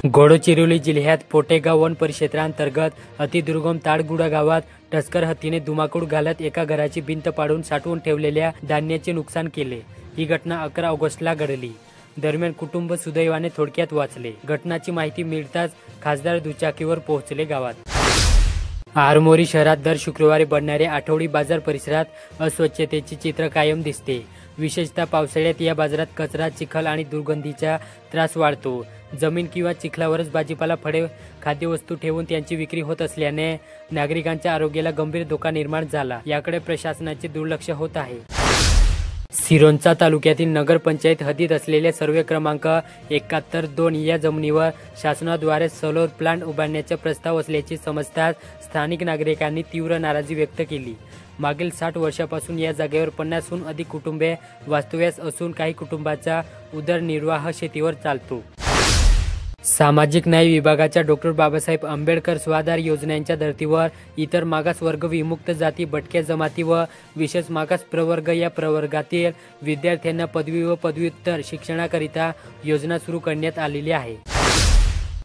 गडचिरोली जिल्ह्यात पोटेगाव वन परिक्षेत्रांतर्गत अतिदुर्गम ताडगुडा गावात टस्कर हत्तीने धुमाकूळ घालत एका घराची भिंत पाडून साठवून ठेवलेल्या धान्याचे नुकसान केले। ही घटना 11 ऑगस्टला घडली। दरम्यान कुटुंब सुदैवाने थोडक्यात वाचले। घटनाची माहिती मिळताच खासदार दुचाकीवर पोहोचले गावात। आरमोरी शहरात दर शुक्रवारी भरणाऱ्या आठवडी बाजार परिसरात अस्वच्छतेचे चित्र कायम दिसते। विशेषतः पावसाळ्यात या बाजारात कचरा, चिखल आणि दुर्गंधीचा त्रास वाढतो। जमीन किंवा चिखलावरच भाजीपाला, फळे, खाद्यवस्तू ठेवून त्यांची विक्री होत असल्याने नागरिकांच्या आरोग्याला गंभीर धोका निर्माण झाला। याकडे प्रशासनाचे दुर्लक्ष होत आहे। सिरोंचा तालुक्यातील नगरपंचायत हद्दीत असलेल्या सर्वे क्रमांक 71-2 या जमिनीवर शासनाद्वारे सोलर प्लांट उभारण्याचा प्रस्ताव असल्याचे समजताच स्थानिक नागरिकांनी तीव्र नाराजी व्यक्त केली। मागील 60 वर्षापासून या जागेवर 50हून अधिक कुटुंबे वास्तव्यास असून काही कुटुंबाचा उदरनिर्वाह शेतीवर चालतो। सामाजिक न्याय विभागाच्या डॉ. बाबासाहेब आंबेडकर स्वाधार योजनेच्या धर्तीवर इतर मागासवर्ग, विमुक्त जाती, भटक्या जमाती व विशेष मागास प्रवर्ग या प्रवर्गातील विद्यार्थ्यांना पदवी व पदव्युत्तर शिक्षणाकरिता योजना सुरू करण्यात आलेली आहे।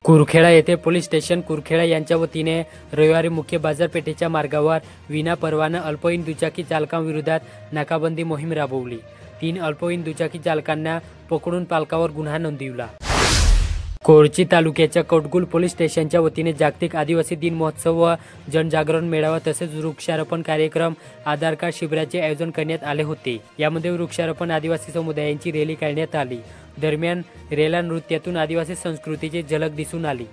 कुरखेडा येथे पोलीस स्टेशन कुरखेडा यांच्या वतीने रविवारी मुख्य बाजारपेठेच्या मार्गावर विनापरवाना अल्पवयीन दुचाकी चालकांविरोधात नाकाबंदी मोहीम राबवली। 3 अल्पवयीन दुचाकी चालकांना पकडून पालकावर गुन्हा नोंदविला। कोरची तालुक्याच्या कटगुल पोलीस स्टेशनच्या वतीने जागतिक आदिवासी दिन महोत्सव व जनजागरण मेळावा तसेच वृक्षारोपण कार्यक्रम, आधार कार्ड शिबिराचे आयोजन करण्यात आले होते। यामध्ये वृक्षारोपण, आदिवासी समुदायांची रॅली काढण्यात आली। दरम्यान रेला नृत्यातून आदिवासी संस्कृतीची झलक दिसून आली।